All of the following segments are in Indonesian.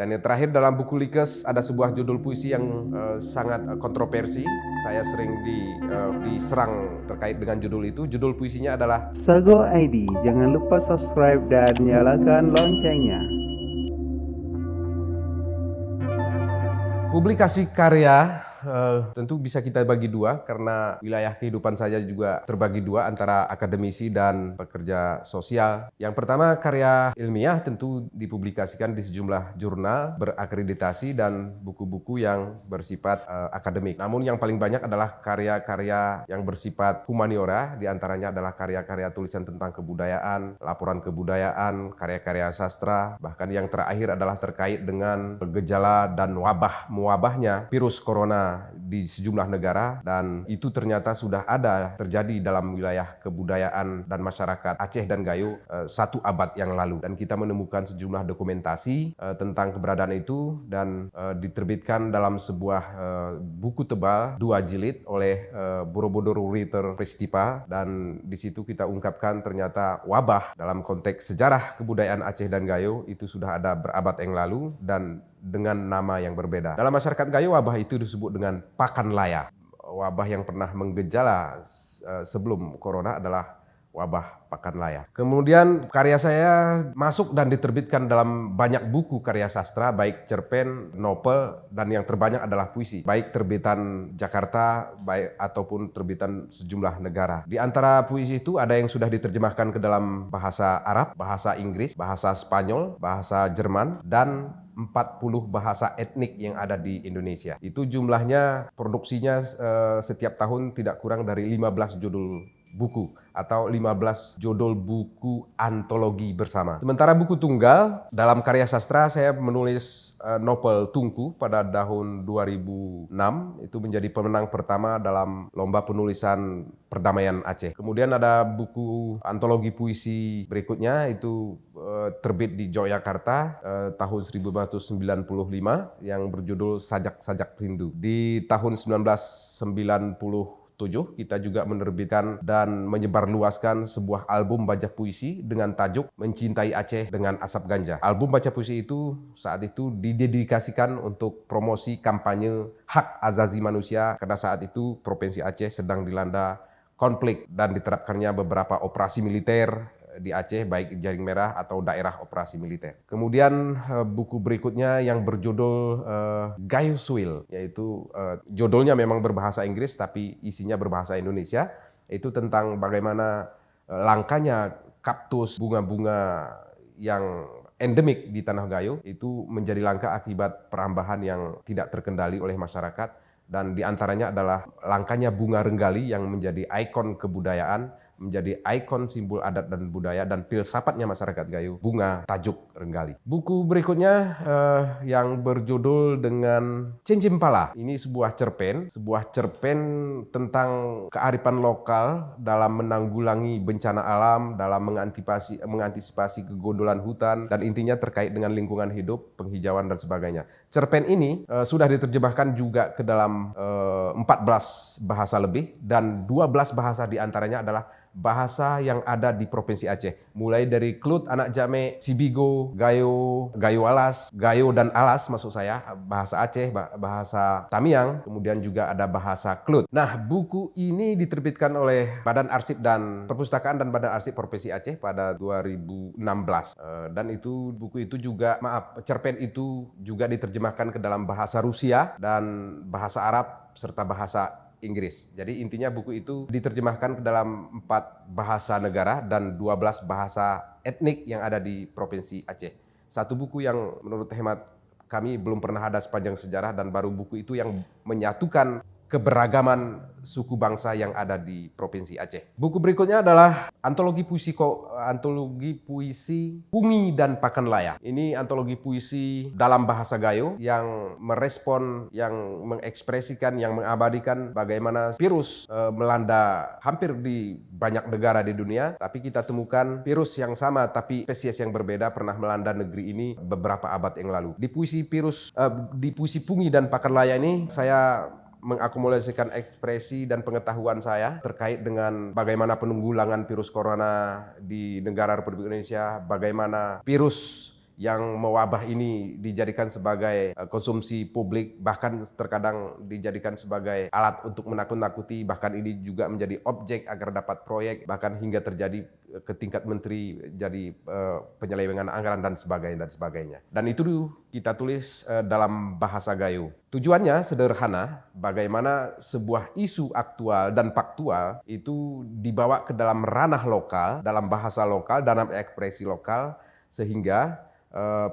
Dan yang terakhir dalam buku Likes ada sebuah judul puisi yang sangat kontroversi. Saya sering diserang terkait dengan judul itu. Judul puisinya adalah Sago ID, jangan lupa subscribe dan nyalakan loncengnya. publikasi karya. Tentu bisa kita bagi dua karena wilayah kehidupan saya juga terbagi dua antara akademisi dan pekerja sosial. Yang pertama, karya ilmiah tentu dipublikasikan di sejumlah jurnal berakreditasi dan buku-buku yang bersifat akademik. Namun yang paling banyak adalah karya-karya yang bersifat humaniora, diantaranya adalah karya-karya tulisan tentang kebudayaan, laporan kebudayaan, karya-karya sastra, bahkan yang terakhir adalah terkait dengan gejala dan mewabahnya virus corona di sejumlah negara, dan itu ternyata sudah ada terjadi dalam wilayah kebudayaan dan masyarakat Aceh dan Gayo 1 abad yang lalu, dan kita menemukan sejumlah dokumentasi tentang keberadaan itu dan diterbitkan dalam sebuah buku tebal 2 jilid oleh Borobudur Writer Pristipa, dan di situ kita ungkapkan ternyata wabah dalam konteks sejarah kebudayaan Aceh dan Gayo itu sudah ada berabad yang lalu dan dengan nama yang berbeda. Dalam masyarakat Gayo, wabah itu disebut dengan pakan laya. Wabah yang pernah menggejala sebelum corona adalah wabah pakan laya. Kemudian karya saya masuk dan diterbitkan dalam banyak buku karya sastra, baik cerpen, novel, dan yang terbanyak adalah puisi. Baik terbitan Jakarta, baik ataupun terbitan sejumlah negara. Di antara puisi itu ada yang sudah diterjemahkan ke dalam bahasa Arab, bahasa Inggris, bahasa Spanyol, bahasa Jerman, dan 40 bahasa etnik yang ada di Indonesia. Itu jumlahnya, produksinya setiap tahun tidak kurang dari 15 judul buku atau 15 judul buku antologi bersama. Sementara buku tunggal, dalam karya sastra saya menulis novel Tungku pada tahun 2006, itu menjadi pemenang pertama dalam lomba penulisan perdamaian Aceh. Kemudian ada buku antologi puisi berikutnya, itu terbit di Yogyakarta tahun 1995 yang berjudul Sajak-Sajak Rindu. Di tahun 1997 kita juga menerbitkan dan menyebarluaskan sebuah album baca puisi dengan tajuk Mencintai Aceh dengan Asap Ganja. Album baca puisi itu saat itu didedikasikan untuk promosi kampanye hak azazi manusia karena saat itu Provinsi Aceh sedang dilanda konflik dan diterapkannya beberapa operasi militer di Aceh, baik Jaring Merah atau daerah operasi militer. Kemudian buku berikutnya yang berjudul Gayo Suil, yaitu judulnya memang berbahasa Inggris tapi isinya berbahasa Indonesia, itu tentang bagaimana langkanya kaktus, bunga-bunga yang endemik di Tanah Gayo itu menjadi langka akibat perambahan yang tidak terkendali oleh masyarakat, dan diantaranya adalah langkanya bunga renggali yang menjadi ikon kebudayaan, menjadi ikon simbol adat dan budaya dan filsafatnya masyarakat Gayo, bunga tajuk renggali. Buku berikutnya yang berjudul dengan Cincin Pala. Ini sebuah cerpen tentang kearifan lokal dalam menanggulangi bencana alam, dalam mengantisipasi kegondolan hutan, dan intinya terkait dengan lingkungan hidup, penghijauan dan sebagainya. Cerpen ini sudah diterjemahkan juga ke dalam 14 bahasa lebih, dan 12 bahasa diantaranya adalah bahasa yang ada di Provinsi Aceh. Mulai dari Klut, Anak Jame, Sibigo, Gayo, Gayo Alas, Gayo dan Alas maksud saya, bahasa Aceh, bahasa Tamiang, kemudian juga ada bahasa Klut. Nah, buku ini diterbitkan oleh Badan Arsip dan Perpustakaan dan Badan Arsip Provinsi Aceh pada 2016. Dan itu buku itu juga, cerpen itu juga diterjemahkan ke dalam bahasa Rusia dan bahasa Arab serta bahasa Inggris. Jadi intinya buku itu diterjemahkan ke dalam 4 bahasa negara dan 12 bahasa etnik yang ada di Provinsi Aceh. Satu buku yang menurut hemat kami belum pernah ada sepanjang sejarah, dan baru buku itu yang menyatukan keberagaman suku bangsa yang ada di Provinsi Aceh. Buku berikutnya adalah antologi puisi Pungi dan Pakan Laya. Ini antologi puisi dalam bahasa Gayo yang merespon, yang mengekspresikan, yang mengabadikan bagaimana virus melanda hampir di banyak negara di dunia, tapi kita temukan virus yang sama tapi spesies yang berbeda pernah melanda negeri ini beberapa abad yang lalu. Di puisi Pungi dan Pakan Laya ini saya mengakumulasikan ekspresi dan pengetahuan saya terkait dengan bagaimana penanggulangan virus corona di negara Republik Indonesia, bagaimana virus yang mewabah ini dijadikan sebagai konsumsi publik, bahkan terkadang dijadikan sebagai alat untuk menakut-nakuti, bahkan ini juga menjadi objek agar dapat proyek, bahkan hingga terjadi ke tingkat menteri jadi penyelewengan anggaran dan sebagainya. Dan itu kita tulis dalam bahasa Gayo. Tujuannya sederhana, bagaimana sebuah isu aktual dan faktual itu dibawa ke dalam ranah lokal, dalam bahasa lokal, dalam ekspresi lokal, sehingga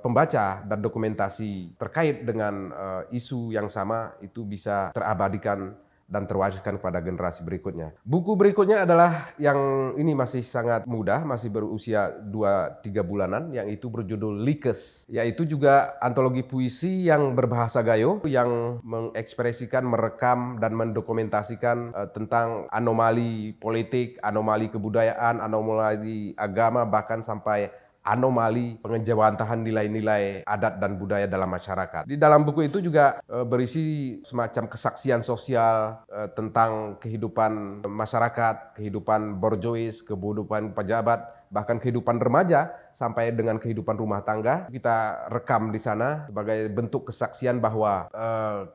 pembaca dan dokumentasi terkait dengan isu yang sama itu bisa terabadikan dan terwariskan kepada generasi berikutnya. Buku berikutnya adalah yang ini masih sangat muda, masih berusia 2-3 bulanan, yang itu berjudul Likes, yaitu juga antologi puisi yang berbahasa Gayo, yang mengekspresikan, merekam, dan mendokumentasikan tentang anomali politik, anomali kebudayaan, anomali agama, bahkan sampai anomali pengejawantahan nilai-nilai adat dan budaya dalam masyarakat. Di dalam buku itu juga berisi semacam kesaksian sosial tentang kehidupan masyarakat, kehidupan borjois, kehidupan pejabat, bahkan kehidupan remaja sampai dengan kehidupan rumah tangga. Kita rekam di sana sebagai bentuk kesaksian bahwa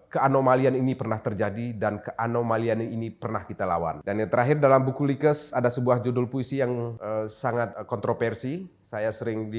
keanomalian ini pernah terjadi dan keanomalian ini pernah kita lawan. Dan yang terakhir dalam buku Likes ada sebuah judul puisi yang sangat kontroversi. Saya sering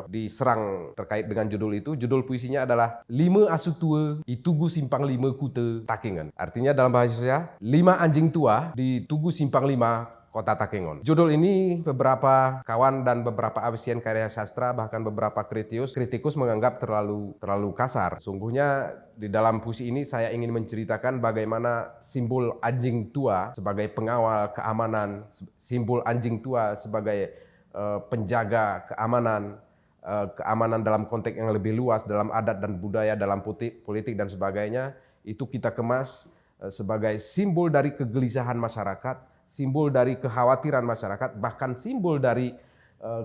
diserang terkait dengan judul itu. Judul puisinya adalah 5 asu tua di Tugu Simpang 5 Kute Takengon. Artinya dalam bahasa Indonesia, 5 anjing tua di Tugu Simpang 5 Kota Takengon. Judul ini beberapa kawan dan beberapa absen karya sastra, bahkan beberapa kritikus menganggap terlalu kasar. Sungguhnya di dalam puisi ini saya ingin menceritakan bagaimana simbol anjing tua sebagai pengawal keamanan, simbol anjing tua sebagai penjaga keamanan dalam konteks yang lebih luas, dalam adat dan budaya, dalam politik dan sebagainya, itu kita kemas sebagai simbol dari kegelisahan masyarakat, simbol dari kekhawatiran masyarakat, bahkan simbol dari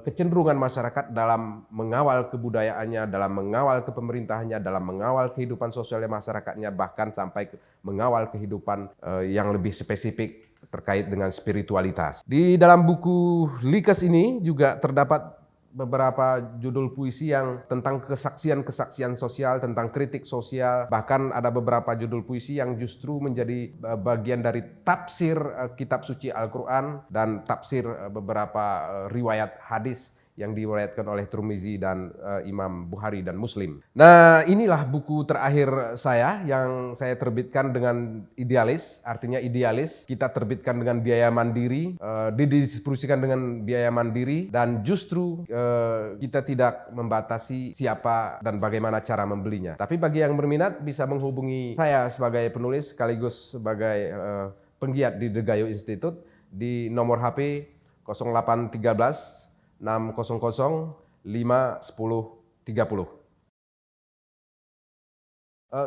kecenderungan masyarakat dalam mengawal kebudayaannya, dalam mengawal kepemerintahannya, dalam mengawal kehidupan sosialnya masyarakatnya, bahkan sampai mengawal kehidupan yang lebih spesifik terkait dengan spiritualitas. Di dalam buku Likes ini juga terdapat beberapa judul puisi yang tentang kesaksian-kesaksian sosial, tentang kritik sosial, bahkan ada beberapa judul puisi yang justru menjadi bagian dari tafsir kitab suci Al-Quran dan tafsir beberapa riwayat hadis yang diriwayatkan oleh Tirmizi dan Imam Bukhari dan Muslim. Nah, inilah buku terakhir saya yang saya terbitkan dengan idealis, artinya idealis. Kita terbitkan dengan biaya mandiri, didistribusikan dengan biaya mandiri, dan justru kita tidak membatasi siapa dan bagaimana cara membelinya. Tapi bagi yang berminat bisa menghubungi saya sebagai penulis sekaligus sebagai penggiat di The Gayo Institute di nomor HP 0813 600 5 10 30.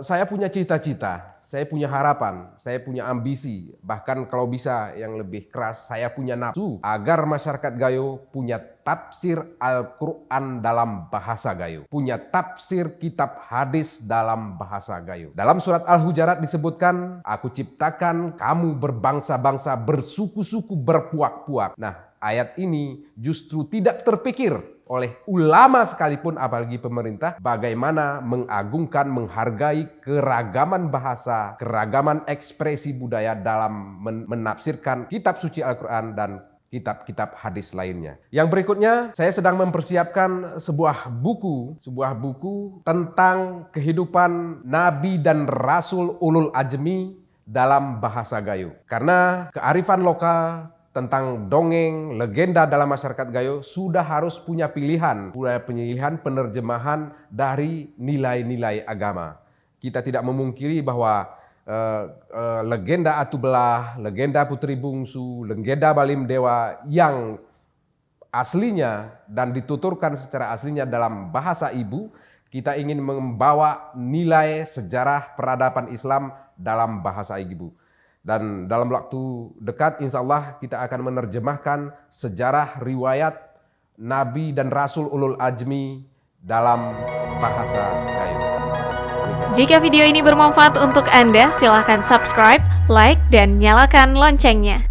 Saya punya cita-cita, saya punya harapan, saya punya ambisi, bahkan kalau bisa yang lebih keras, saya punya nafsu agar masyarakat Gayo punya tafsir Al-Quran dalam bahasa Gayo, punya tafsir kitab hadis dalam bahasa Gayo. Dalam surat Al-Hujarat disebutkan, aku ciptakan kamu berbangsa-bangsa, bersuku-suku, berpuak-puak. Nah, ayat ini justru tidak terpikir oleh ulama sekalipun, apalagi pemerintah, bagaimana mengagungkan, menghargai keragaman bahasa, keragaman ekspresi budaya dalam menafsirkan kitab suci Al-Quran dan kitab-kitab hadis lainnya. Yang berikutnya, saya sedang mempersiapkan sebuah buku tentang kehidupan Nabi dan Rasul Ulul Ajmi dalam bahasa Gayo. Karena kearifan lokal tentang dongeng, legenda dalam masyarakat Gayo sudah harus punya pilihan penerjemahan dari nilai-nilai agama. Kita tidak memungkiri bahwa legenda Atu Belah, legenda Putri Bungsu, legenda Balim Dewa yang aslinya dan dituturkan secara aslinya dalam bahasa ibu, kita ingin membawa nilai sejarah peradaban Islam dalam bahasa ibu. Dan dalam waktu dekat insya Allah kita akan menerjemahkan sejarah riwayat Nabi dan Rasul Ulul Ajmi dalam bahasa Gayo. Jika video ini bermanfaat untuk Anda, silakan subscribe, like, dan nyalakan loncengnya.